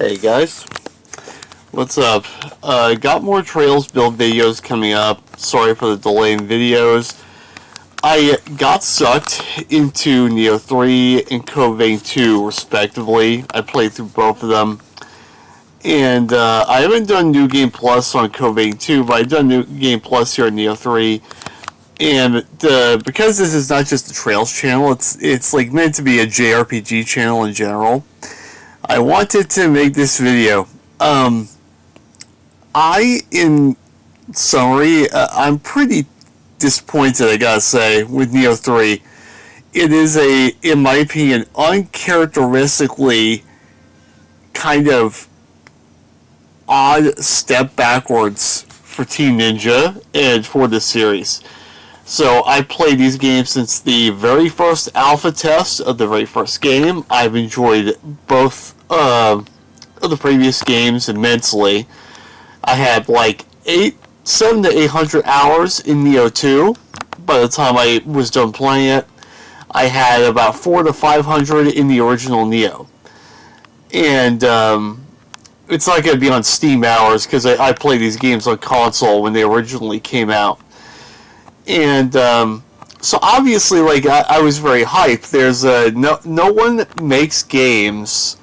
Hey guys, what's up? Got more Trails build videos coming up. Sorry for the delay in videos. I got sucked into Nioh 3 and Code Vein 2 respectively. I played through both of them. And I haven't done New Game Plus on Code Vein 2, but I've done New Game Plus here in Nioh 3. And because this is not just a Trails channel, it's like meant to be a JRPG channel in general. I wanted to make this video. In summary, I'm pretty disappointed, I gotta say, with Nioh 3. It is in my opinion, uncharacteristically kind of odd step backwards for Team Ninja and for the series. So I played these games since the very first alpha test of the very first game. I've enjoyed both of the previous games immensely. I had like 700 to 800 hours in Nioh 2 by the time I was done playing it. I had about 400 to 500 in the original Nioh. And it's not going to be on Steam hours because I played these games on console when they originally came out. And so obviously, like I was very hyped. There's no one makes games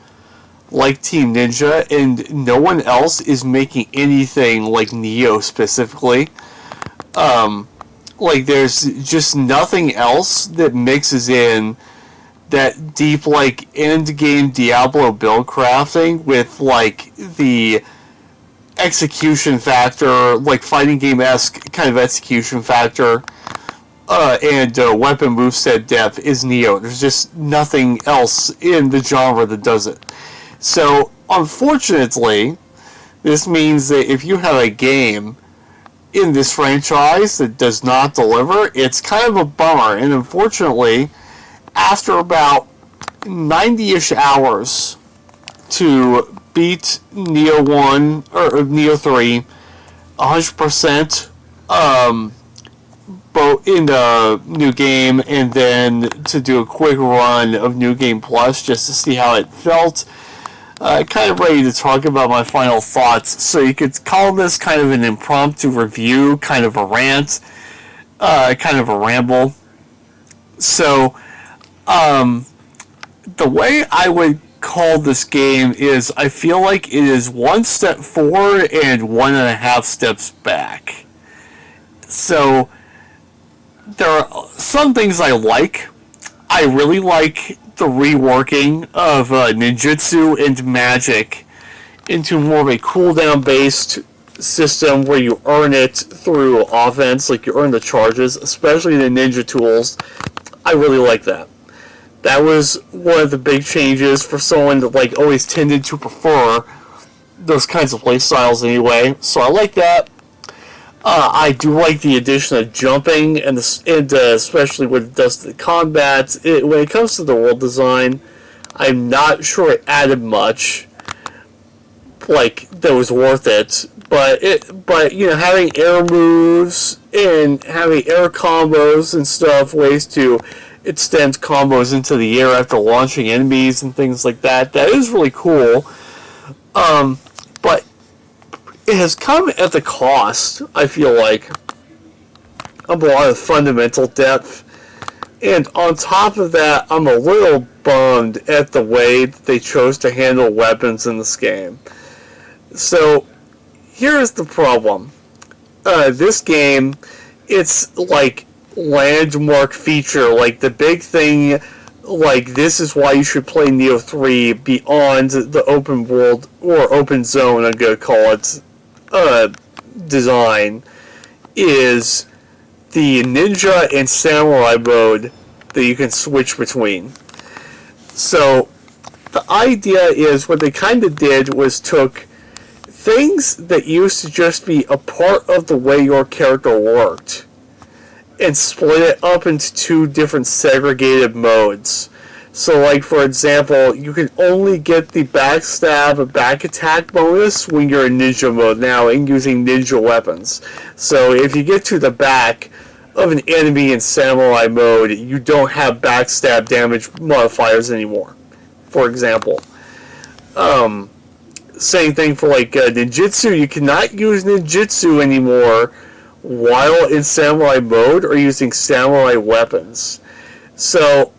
like Team Ninja, and no one else is making anything like Nioh specifically. Like there's just nothing else that mixes in that deep like end game Diablo build crafting with like the execution factor, like fighting game-esque kind of execution factor, and weapon moveset depth is Nioh. There's just nothing else in the genre that does it. So, unfortunately, this means that if you have a game in this franchise that does not deliver, it's kind of a bummer. And unfortunately, after about 90-ish hours to beat Nioh 1 or Nioh 3 100% both in the new game, and then to do a quick run of New Game Plus just to see how it felt. Kind of ready to talk about my final thoughts, so you could call this kind of an impromptu review, kind of a rant, kind of a ramble. So, the way I would call this game is I feel like it is one step forward and 1.5 steps back. So there are some things I like. I really like the reworking of ninjutsu and magic into more of a cooldown based system where you earn it through offense, like you earn the charges, especially the ninja tools. I really like that. That was one of the big changes for someone that like always tended to prefer those kinds of play styles anyway. So I like that. I do like the addition of jumping and especially what it does to the combat. When it comes to the world design, I'm not sure it added much like that was worth it. But you know, having air moves and having air combos and stuff, ways to extend combos into the air after launching enemies and things like that. That is really cool. But it has come at the cost, I feel like, of a lot of fundamental depth. And on top of that, I'm a little bummed at the way that they chose to handle weapons in this game. So, here's the problem. This game, it's like landmark feature, like the big thing, like this is why you should play Nioh 3 beyond the open world or open zone, I'm gonna call it, design, is the ninja and samurai mode that you can switch between. So the idea is what they kind of did was took things that used to just be a part of the way your character worked and split it up into two different segregated modes. So, like, for example, you can only get the backstab and back attack bonus when you're in ninja mode now and using ninja weapons. So, if you get to the back of an enemy in samurai mode, you don't have backstab damage modifiers anymore, for example. same thing for like ninjutsu. You cannot use ninjutsu anymore while in samurai mode or using samurai weapons. So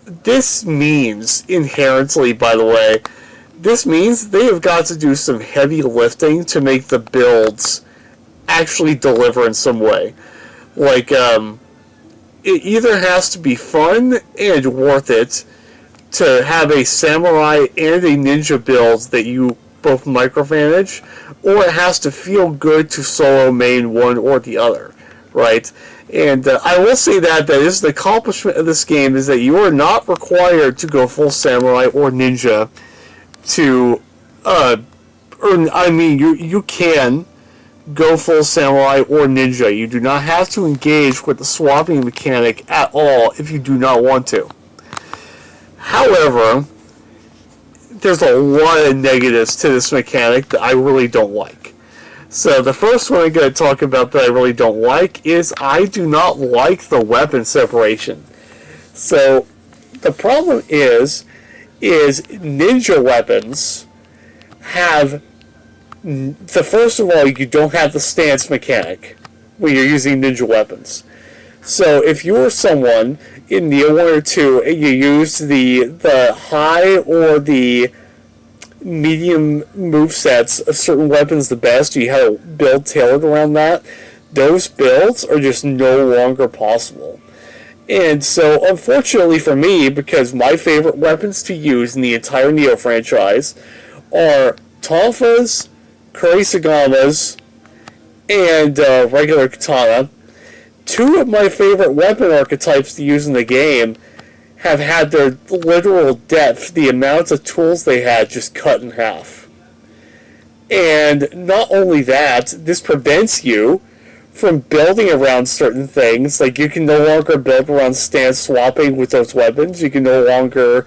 this means inherently, by the way, this means they have got to do some heavy lifting to make the builds actually deliver in some way. Like, it either has to be fun and worth it to have a samurai and a ninja build that you both micromanage, or it has to feel good to solo main one or the other, right? And I will say that is the accomplishment of this game, is that you are not required to go full samurai or ninja to you can go full samurai or ninja. You do not have to engage with the swapping mechanic at all if you do not want to. However, there's a lot of negatives to this mechanic that I really don't like. So the first one I'm going to talk about that I really don't like is I do not like the weapon separation. So the problem is ninja weapons have, first of all, you don't have the stance mechanic when you're using ninja weapons. So if you were someone in Nioh 1 or 2 and you used the high or the medium movesets of certain weapons the best, you had a build tailored around that, those builds are just no longer possible. And so, unfortunately for me, because my favorite weapons to use in the entire Nioh franchise are tonfas, kurisagamas, and regular katana, two of my favorite weapon archetypes to use in the game have had their literal depth, the amount of tools they had, just cut in half. And not only that, this prevents you from building around certain things. Like, you can no longer build around stance swapping with those weapons. You can no longer,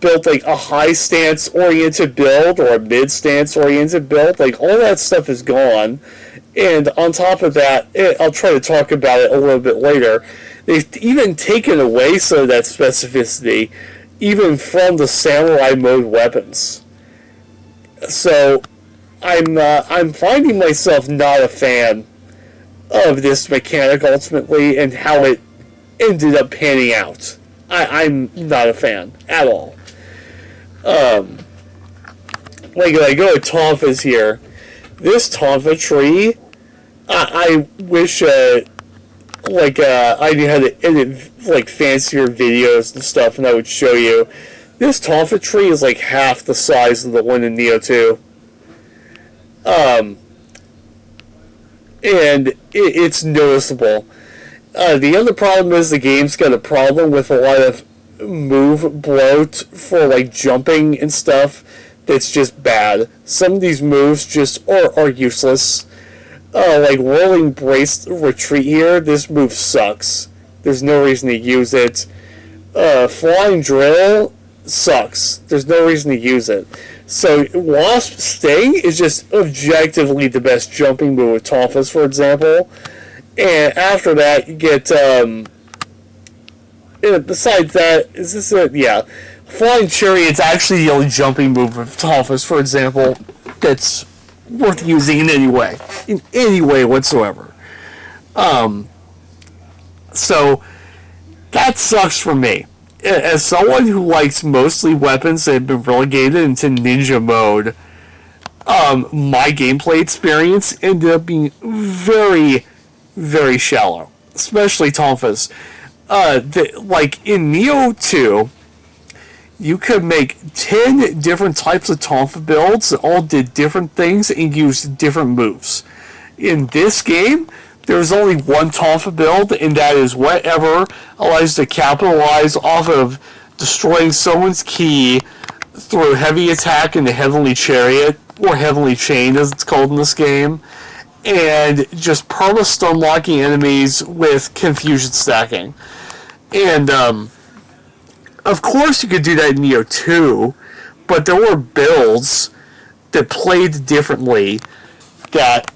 build like a high stance oriented build or a mid stance oriented build. Like, all that stuff is gone. And on top of that, I'll try to talk about it a little bit later, they've even taken away some of that specificity, even from the samurai mode weapons. So I'm finding myself not a fan of this mechanic ultimately and how it ended up panning out. I'm not a fan at all. Like, I go to Tonfa's here. This Tonfa tree, I wish, I knew how to edit, like, fancier videos and stuff, and I would show you. This Tonfa tree is, like, half the size of the one in Nioh 2. And it's noticeable. The other problem is the game's got a problem with a lot of move bloat for, like, jumping and stuff that's just bad. Some of these moves just are useless. Like rolling brace retreat here, this move sucks. There's no reason to use it. Flying drill sucks. There's no reason to use it. So Wasp Sting is just objectively the best jumping move with Tonfas, for example. And after that, you get, besides that, is this it? Yeah. Flying Chariot's actually the only jumping move with Tonfas, for example, that's worth using in any way whatsoever. So that sucks for me. As someone who likes mostly weapons that have been relegated into ninja mode, my gameplay experience ended up being very, very shallow, especially Tonfas. Like in Nioh 2, you could make 10 different types of Tonfa builds that all did different things and used different moves. In this game, there's only one Tonfa build, and that is whatever allows you to capitalize off of destroying someone's ki through heavy attack in the Heavenly Chariot, or Heavenly Chain as it's called in this game, and just perma-stun locking enemies with confusion stacking. And, of course you could do that in Nioh 2, but there were builds that played differently that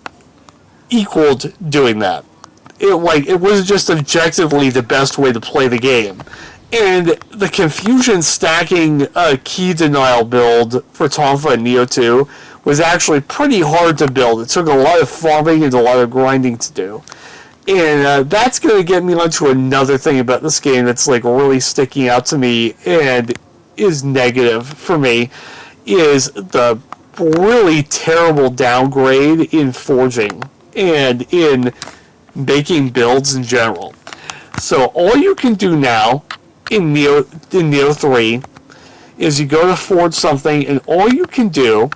equaled doing that. It was just objectively the best way to play the game. And the confusion stacking key denial build for Tonfa and Nioh 2 was actually pretty hard to build. It took a lot of farming and a lot of grinding to do. And that's going to get me onto another thing about this game that's like really sticking out to me and is negative for me, is the really terrible downgrade in forging and in making builds in general. So all you can do now in Nioh 3 is you go to forge something, and all you can do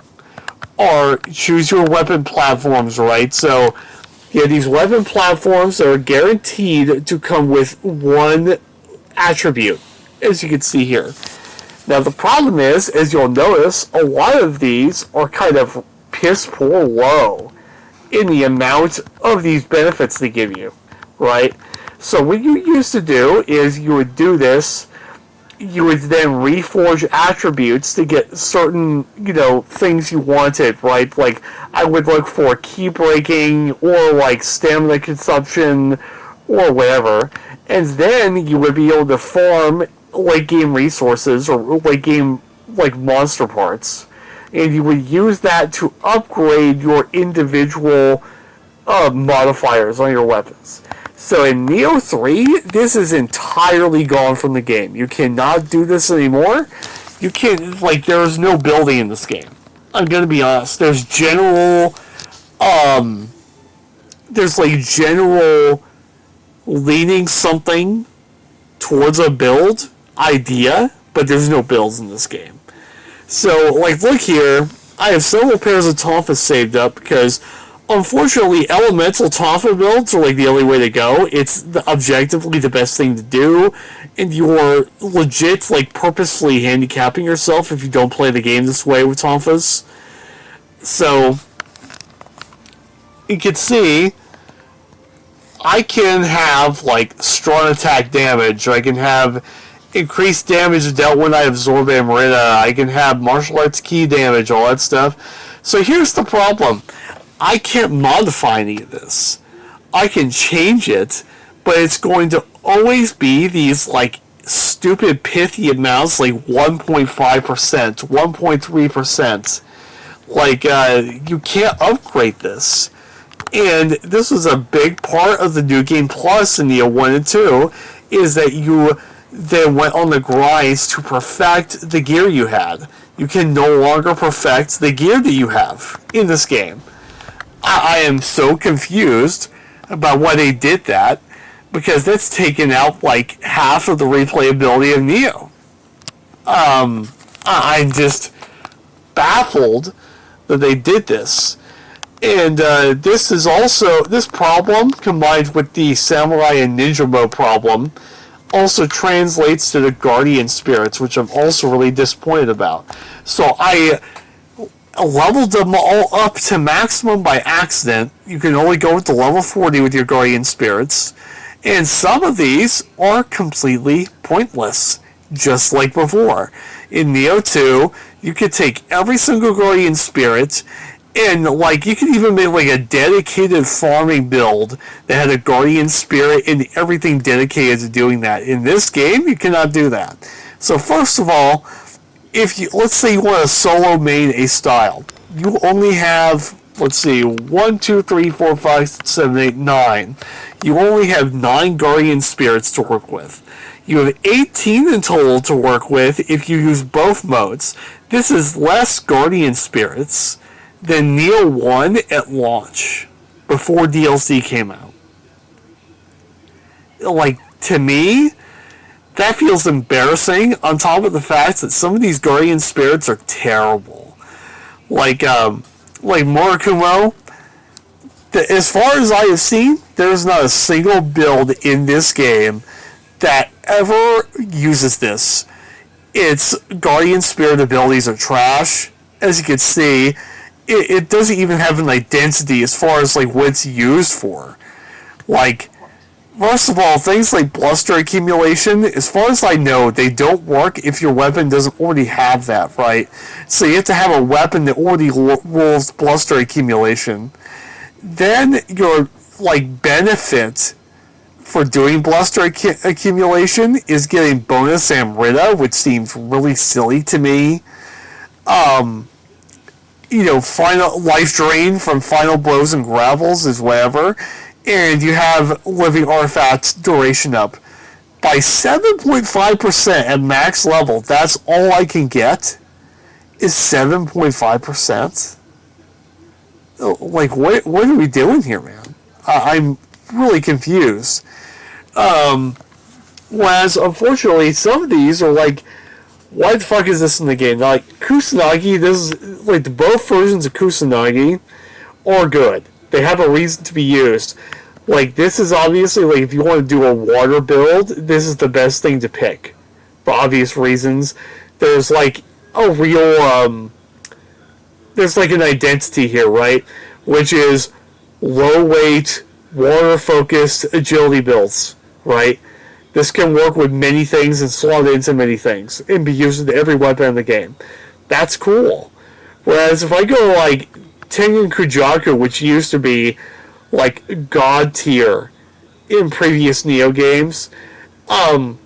are choose your weapon platforms, right? So you have these weapon platforms that are guaranteed to come with one attribute, as you can see here. Now the problem is, as you'll notice, a lot of these are kind of piss poor low in the amount of these benefits they give you, right? So what you used to do is you would do this, you would then reforge attributes to get certain, things you wanted, right? Like, I would look for key breaking, or like stamina consumption, or whatever. And then you would be able to farm late game resources, or late game, like, monster parts. And you would use that to upgrade your individual modifiers on your weapons. So in Nioh 3, this is entirely gone from the game. You cannot do this anymore. You can't, there's no building in this game. I'm gonna be honest. There's general leaning something towards a build idea, but there's no builds in this game. So, look here. I have several pairs of Tonfa saved up because, unfortunately, elemental Tonfa builds are the only way to go. It's objectively the best thing to do, and you're legit purposefully handicapping yourself if you don't play the game this way with Tonfas. So you can see I can have strong attack damage, or I can have increased damage dealt when I absorb Amrita, I can have martial arts key damage, all that stuff. So here's the problem. I can't modify any of this. I can change it, but it's going to always be these stupid pithy amounts, 1.5%, 1.3%. You can't upgrade this. And this was a big part of the New Game Plus in Nioh 1 and 2, is that you then went on the grinds to perfect the gear you had. You can no longer perfect the gear that you have in this game. I am so confused about why they did that, because that's taken out half of the replayability of Nioh. I'm just baffled that they did this. And this problem, combined with the Samurai and Ninja Mode problem, also translates to the Guardian Spirits, which I'm also really disappointed about. So I leveled them all up to maximum by accident. You can only go to level 40 with your Guardian Spirits. And some of these are completely pointless, just like before. In Nioh 2, you could take every single Guardian Spirit, and you could even make a dedicated farming build that had a Guardian Spirit and everything dedicated to doing that. In this game, you cannot do that. So first of all, let's say you want to solo main a style, you only have, 1, 2, 3, 4, 5, 6, 7, 8, 9. You only have 9 Guardian Spirits to work with. You have 18 in total to work with if you use both modes. This is less Guardian Spirits than Nioh 1 at launch, before DLC came out. To me, that feels embarrassing, on top of the fact that some of these Guardian Spirits are terrible. Murakumo, as far as I have seen, there's not a single build in this game that ever uses this. Its Guardian Spirit abilities are trash. As you can see, it doesn't even have an identity as far as what it's used for. First of all, things like bluster accumulation, as far as I know, they don't work if your weapon doesn't already have that, right? So you have to have a weapon that already rolls bluster accumulation. Then your benefit for doing bluster accumulation is getting bonus Amrita, which seems really silly to me. Final life drain from final blows and gravels is whatever, and you have living artifact duration up by 7.5% at max level. That's all I can get is 7.5%. Like, what are we doing here, man? I'm really confused. Whereas, unfortunately, some of these are like, why the fuck is this in the game? Like, Kusanagi, this is, like, both versions of Kusanagi are good. They have a reason to be used. Like, this is obviously, like, if you want to do a water build, this is the best thing to pick. For obvious reasons. There's, like, a real, there's, like, an identity here, right? Which is low weight, water-focused agility builds, right? This can work with many things and slot into many things and be used with every weapon in the game. That's cool. Whereas if I go like Tengen Kujaku, which used to be like god tier in previous Nioh games, it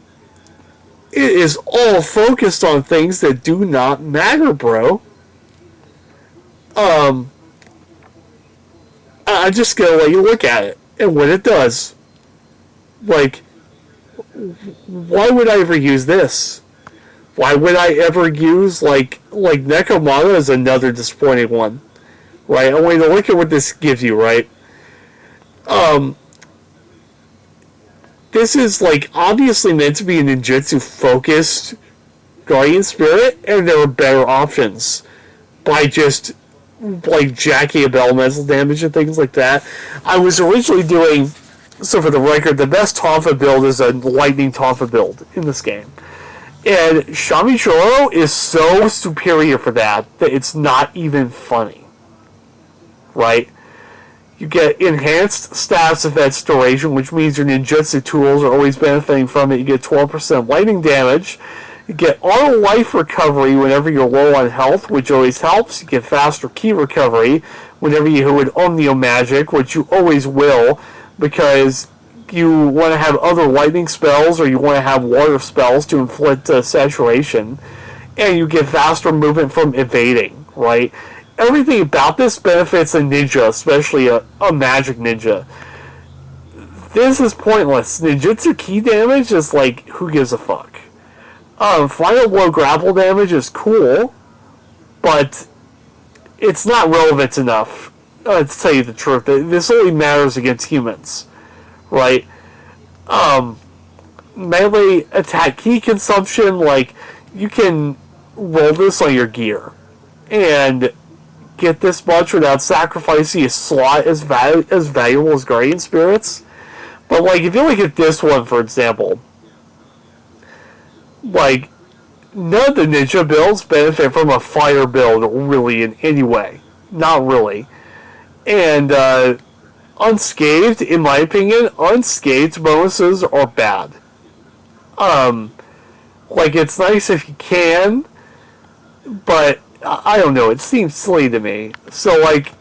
is all focused on things that do not matter, bro. I just gotta let you look at it. And when it does, like, why would I ever use this? Why would I ever use, like Nekomata is another disappointing one, right? I want you to look at what this gives you, right? This is, like, obviously meant to be a ninjutsu-focused Guardian Spirit, and there are better options by just, like, jacking up elemental damage and things like that. I was originally doing, so for the record, the best Tonfa build is a lightning Tonfa build in this game. And Shamichoro is so superior for that it's not even funny. Right? You get enhanced status effects duration, which means your ninjutsu tools are always benefiting from it. You get 12% lightning damage. You get auto life recovery whenever you're low on health, which always helps. You get faster ki recovery whenever you hit Omnio Magic, which you always will, because you want to have other lightning spells or you want to have water spells to inflict saturation. And you get faster movement from evading, right? Everything about this benefits a ninja, especially a magic ninja. This is pointless. Ninjutsu ki damage is like, who gives a fuck? Final blow grapple damage is cool, but it's not relevant enough, to tell you the truth. This only matters against humans, right? Melee attack ki consumption, like, you can roll this on your gear and get this much without sacrificing a slot as valuable as Guardian Spirits. But, like, if you look at this one, for example, like, none of the ninja builds benefit from a fire build really in any way. Not really. And, unscathed, in my opinion, unscathed bonuses are bad. Like, it's nice if you can, but I don't know, it seems silly to me. So, like,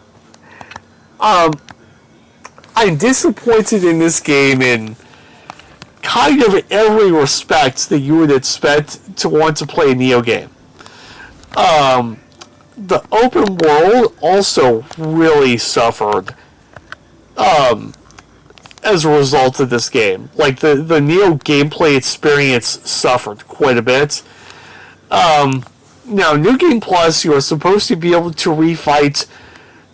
I'm disappointed in this game in kind of every respect that you would expect to want to play a Nioh game. The open world also really suffered as a result of this game. Like, the Nioh gameplay experience suffered quite a bit. Now, New Game Plus, you are supposed to be able to refight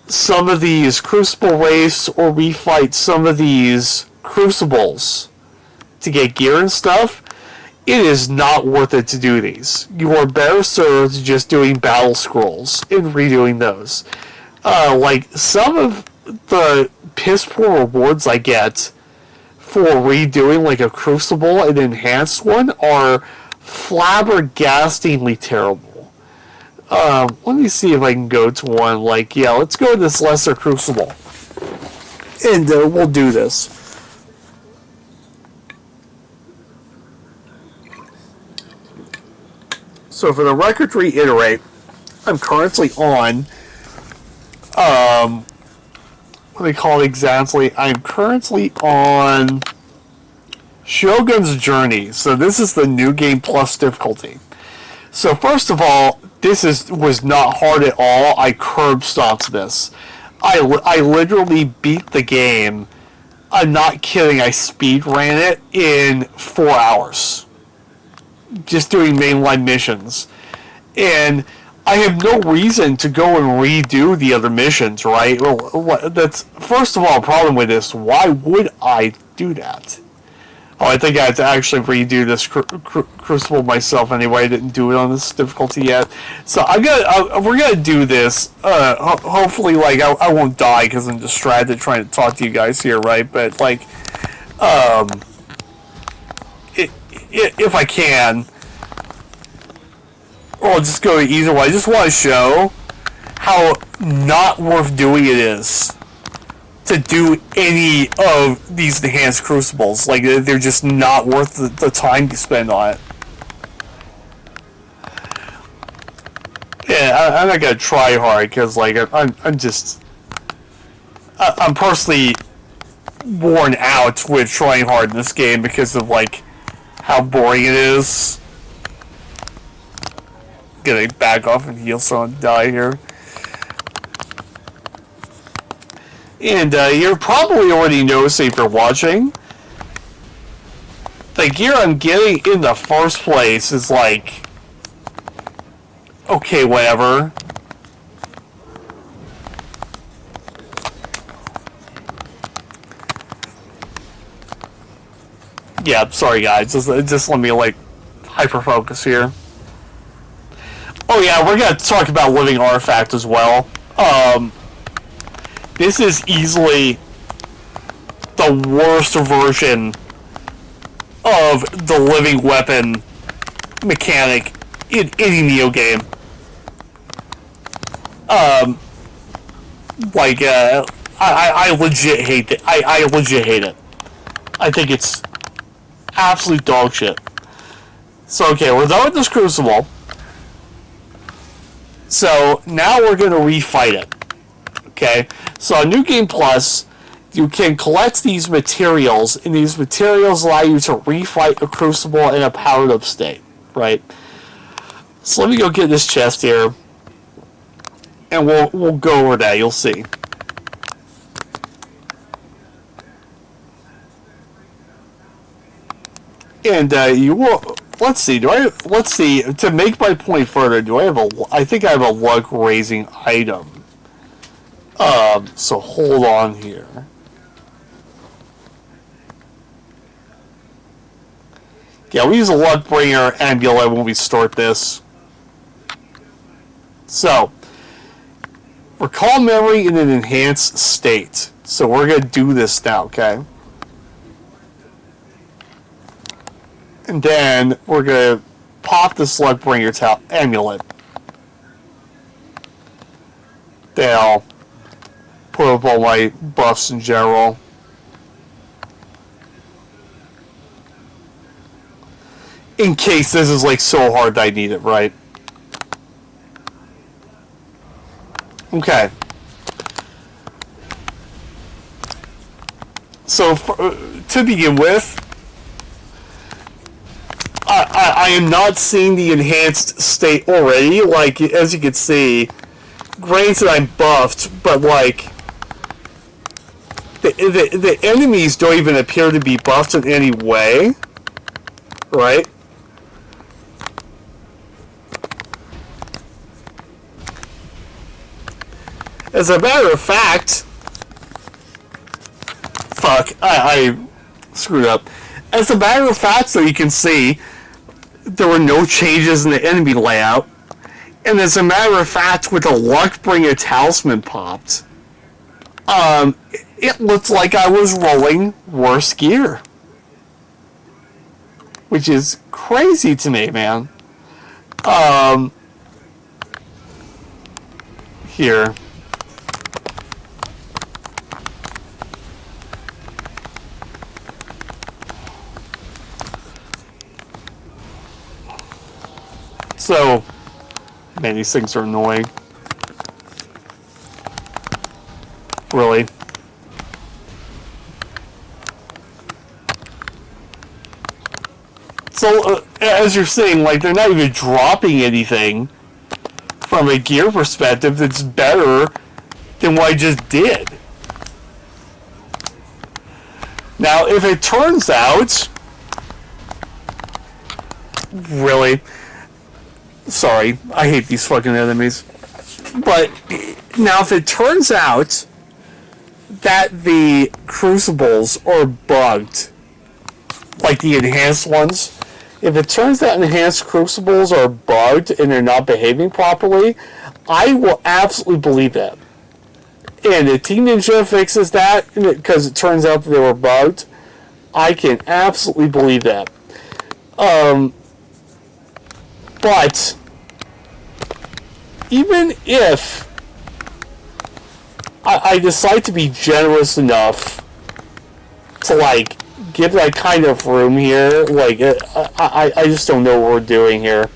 some of these Crucible Wraiths or refight some of these Crucibles to get gear and stuff. It is not worth it to do these. You are better served just doing battle scrolls and redoing those. Like, some of the piss poor rewards I get for redoing, like, a Crucible, an enhanced one, are flabbergastingly terrible. Let me see if I can go to one. Like, yeah, let's go to this lesser Crucible. And we'll do this. So for the record to reiterate, I'm currently on, let me call it exactly, I'm currently on Shogun's Journey. So this is the new game plus difficulty. So first of all, was not hard at all. I curb stomped this. I literally beat the game. I'm not kidding. I speed ran it in 4 hours, just doing mainline missions, and I have no reason to go and redo the other missions. Right? Well, that's first of all a problem with this. Why would I do that? Oh, I think I have to actually redo this Crucible myself anyway. I didn't do it on this difficulty yet. So we're gonna do this. Hopefully, like, I won't die because I'm distracted trying to talk to you guys here, right? But, like, if I can, or I'll just go either way. I just want to show how not worth doing it is to do any of these enhanced crucibles. Like, they're just not worth the time you spend on it. Yeah, I'm not gonna try hard because, like, I'm personally worn out with trying hard in this game because of, like, how boring it is. Gonna back off and heal so I don't die here. And you're probably already noticing if you're watching, the gear I'm getting in the first place is like, okay, whatever. Yeah, sorry guys, just let me, like, hyper focus here. Oh yeah, we're gonna talk about Living Artifact as well. This is easily the worst version of the living weapon mechanic in any Nioh game. I legit hate it. I legit hate it. I think it's absolute dog shit. So, okay, we're done with this Crucible. So, now we're going to refight it. Okay? So, on New Game Plus, you can collect these materials, and these materials allow you to refight a Crucible in a powered up state. Right? So, let me go get this chest here. And we'll go over that, you'll see. And you will. Let's see. Let's see. To make my point further, I think I have a luck raising item. So hold on here. Yeah, we use a luck bringer amulet when we start this. So, recall memory in an enhanced state. So we're gonna do this now, okay? And then we're going to pop the Slugbringer amulet. Then I'll put up all my buffs in general. In case this is, like, so hard that I need it, right? Okay. So, to begin with, I am not seeing the enhanced state already. Like, as you can see, granted I'm buffed, but, like, the enemies don't even appear to be buffed in any way. Right? As a matter of fact... Fuck, I screwed up. As a matter of fact, so you can see, there were no changes in the enemy layout. And as a matter of fact, with the Luckbringer talisman popped, it looked like I was rolling worse gear. Which is crazy to me, man. Here. So, man, these things are annoying. Really. Well, as you're saying, like, they're not even dropping anything from a gear perspective that's better than what I just did. Now, if it turns out... Really? Sorry, I hate these fucking enemies. But, now if it turns out that the crucibles are bugged, like the enhanced ones, if it turns out enhanced crucibles are bugged and they're not behaving properly, I will absolutely believe that. And if Team Ninja fixes that, because it turns out that they were bugged, I can absolutely believe that. But, even if I decide to be generous enough to, like, give that kind of room here, like, I just don't know what we're doing here.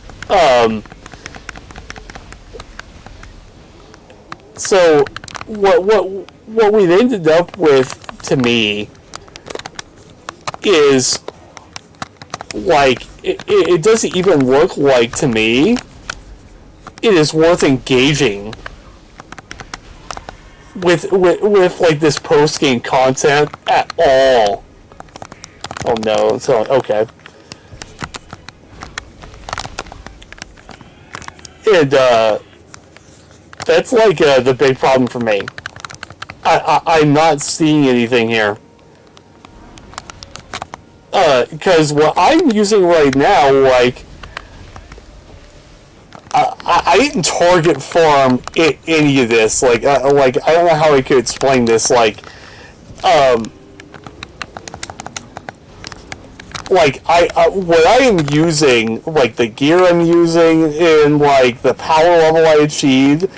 So, what we've ended up with, to me, is, like, it doesn't even look like, to me, it is worth engaging with like, this post-game content at all. Oh no, so, okay. And, that's, like, the big problem for me. I'm not seeing anything here. Because what I'm using right now, like, I didn't target farm any of this. Like, I don't know how I could explain this. Like, what I am using, like, the gear I'm using, and, like, the power level I achieved,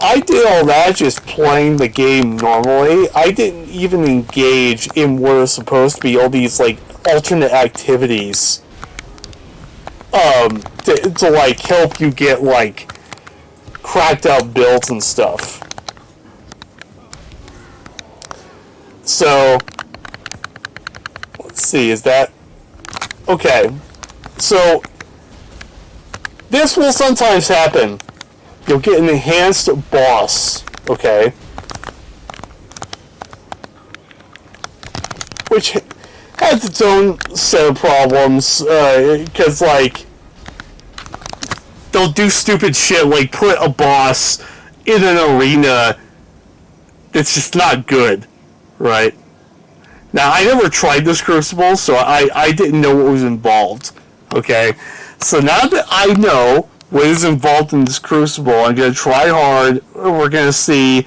I did all that just playing the game normally. I didn't even engage in what are supposed to be all these, like, alternate activities to like help you get, like, cracked out builds and stuff. So let's see, is that okay? So this will sometimes happen. You'll get an enhanced boss, okay, which has its own set of problems, because, like, they'll do stupid shit, like put a boss in an arena that's just not good, right? Now, I never tried this Crucible, so I didn't know what was involved, okay? So now that I know what is involved in this Crucible, I'm going to try hard, we're going to see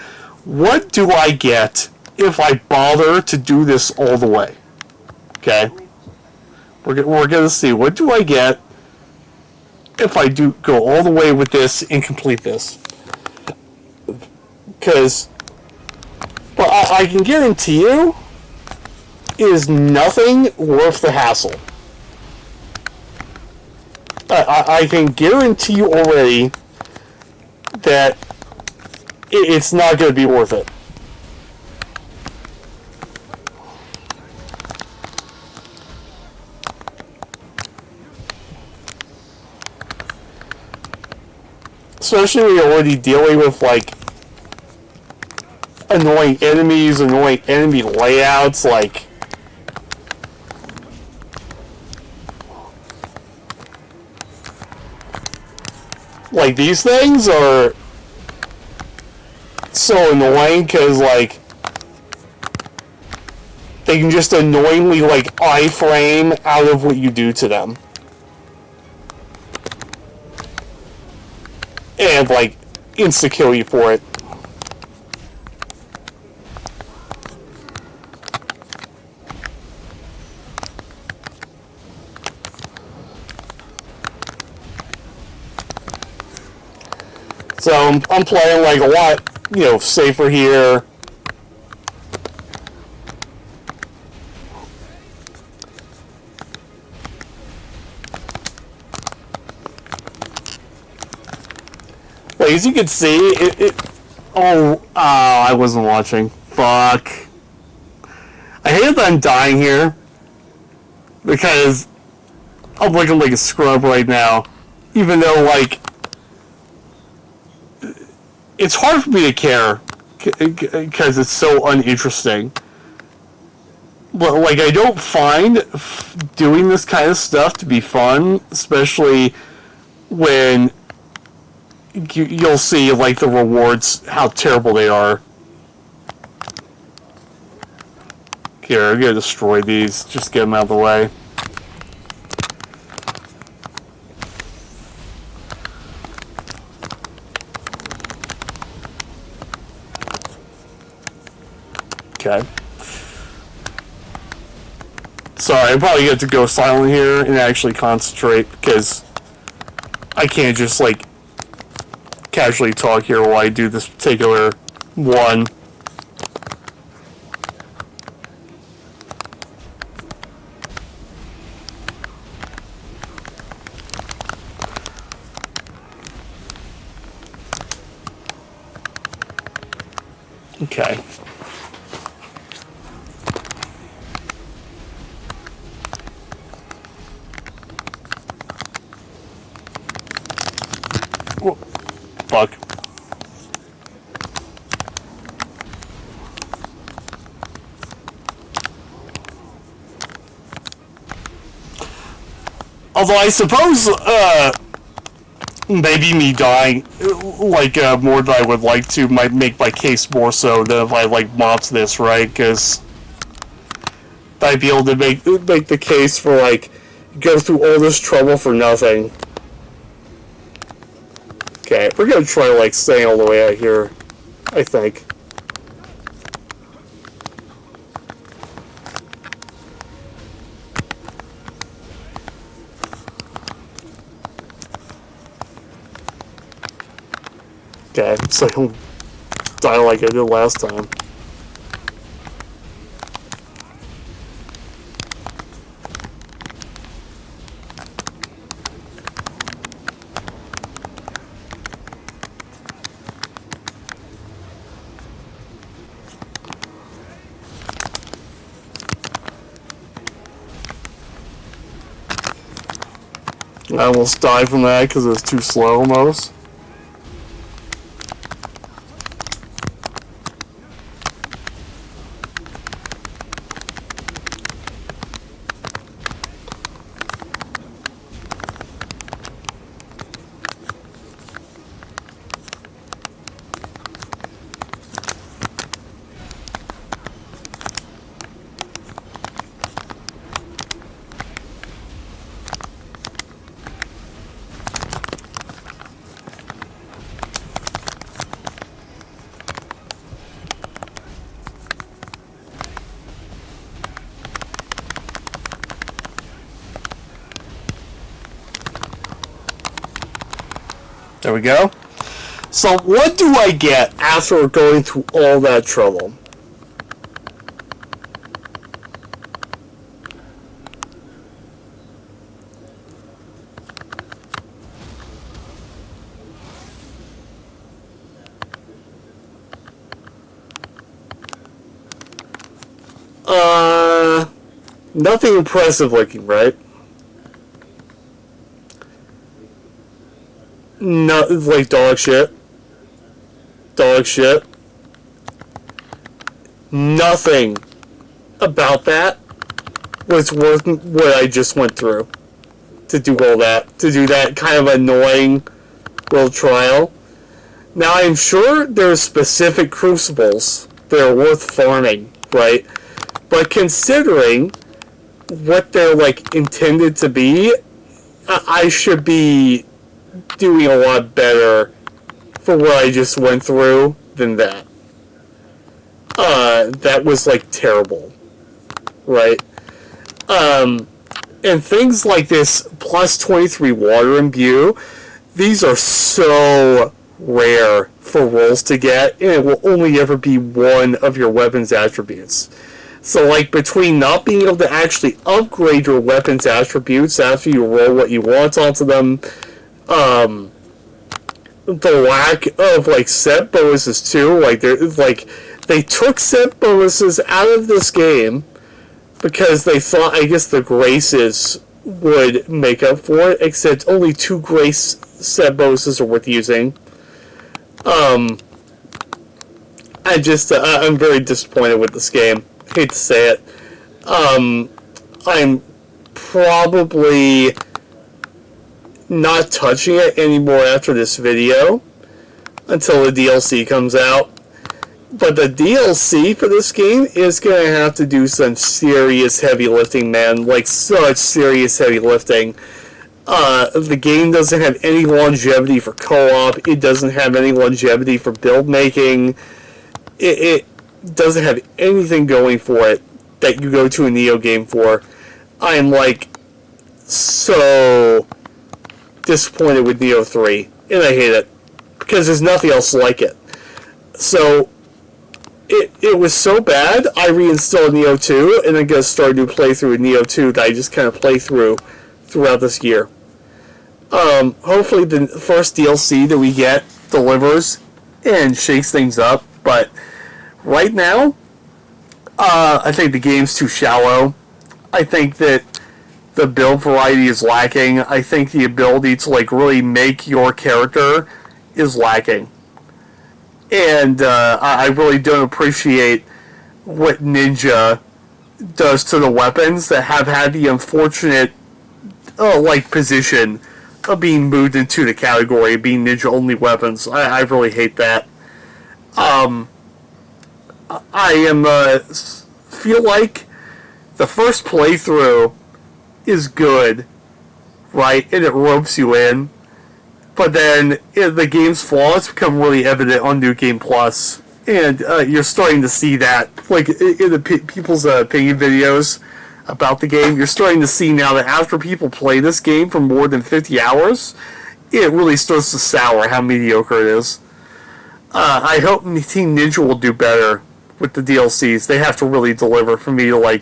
what do I get if I bother to do this all the way. Okay, we're going to see what do I get if I do go all the way with this and complete this. Because, well, I can guarantee you, it is nothing worth the hassle. I can guarantee you already that it's not going to be worth it. Especially when you're already dealing with, like, annoying enemies, annoying enemy layouts, like... Like, these things are so annoying, because, like, they can just annoyingly, like, iframe out of what you do to them. And, like, insta-kill you for it. So, I'm playing, like, a lot, you know, safer here. Like, as you can see, I wasn't watching. Fuck. I hate that I'm dying here. Because I'm looking like a scrub right now. Even though, like, it's hard for me to care because it's so uninteresting. But, like, I don't find doing this kind of stuff to be fun, especially when you'll see, like, the rewards, how terrible they are. Here, I'm gonna destroy these. Just get them out of the way. Okay. Sorry, I'm probably going to go silent here and actually concentrate because I can't just, like, casually talk here while I do this particular one. Okay. Whoa. Fuck. Although I suppose, maybe me dying, like, more than I would like to might make my case more so than if I, like, mods this, right? Because I'd be able to make the case for, like, go through all this trouble for nothing. Okay, we're gonna try, like, staying all the way out here, I think. Okay, so I don't die like I did last time. I almost died from that because it was too slow almost. There we go. So what do I get after going through all that trouble? Nothing impressive looking, right? Not like dog shit. Dog shit. Nothing about that was worth what I just went through to do all that. To do that kind of annoying little trial. Now I'm sure there's specific crucibles that are worth farming, right? But considering what they're like intended to be, I should be doing a lot better for what I just went through than that. That was like terrible, right? And things like this plus 23 water imbue, these are so rare for rolls to get, and it will only ever be one of your weapon's attributes. So, like, between not being able to actually upgrade your weapon's attributes after you roll what you want onto them, the lack of, like, set bonuses, too. Like, they took set bonuses out of this game because they thought, I guess, the graces would make up for it, except only 2 grace set bonuses are worth using. I'm very disappointed with this game. Hate to say it. I'm probably not touching it anymore after this video until the DLC comes out. But the DLC for this game is going to have to do some serious heavy lifting, man. Like, such serious heavy lifting. The game doesn't have any longevity for co-op. It doesn't have any longevity for build making. It doesn't have anything going for it that you go to a Nioh game for. I am, like, so disappointed with Nioh 3. And I hate it. Because there's nothing else like it. So, it was so bad, I reinstalled Nioh 2, and I'm going to start a new playthrough with Nioh 2 that I just kind of play throughout this year. Hopefully the first DLC that we get delivers and shakes things up, but right now, I think the game's too shallow. I think that the build variety is lacking. I think the ability to, like, really make your character is lacking. And I really don't appreciate what Ninja does to the weapons that have had the unfortunate position of being moved into the category of being Ninja only weapons. I really hate that. I feel like the first playthrough is good, right? And it ropes you in. But then the game's flaws become really evident on New Game Plus, and you're starting to see that, like in the people's opinion videos about the game. You're starting to see now that after people play this game for more than 50 hours, it really starts to sour how mediocre it is. I hope Team Ninja will do better with the DLCs. They have to really deliver for me to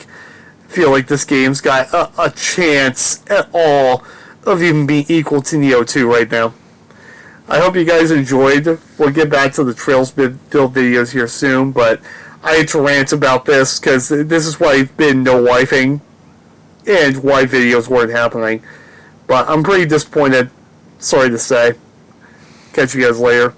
feel like this game's got a chance at all of even being equal to Nioh 2 right now. I hope you guys enjoyed. We'll get back to the Trails build videos here soon, but I had to rant about this because this is why I've been no wifing and why videos weren't happening. But I'm pretty disappointed. Sorry to say. Catch you guys later.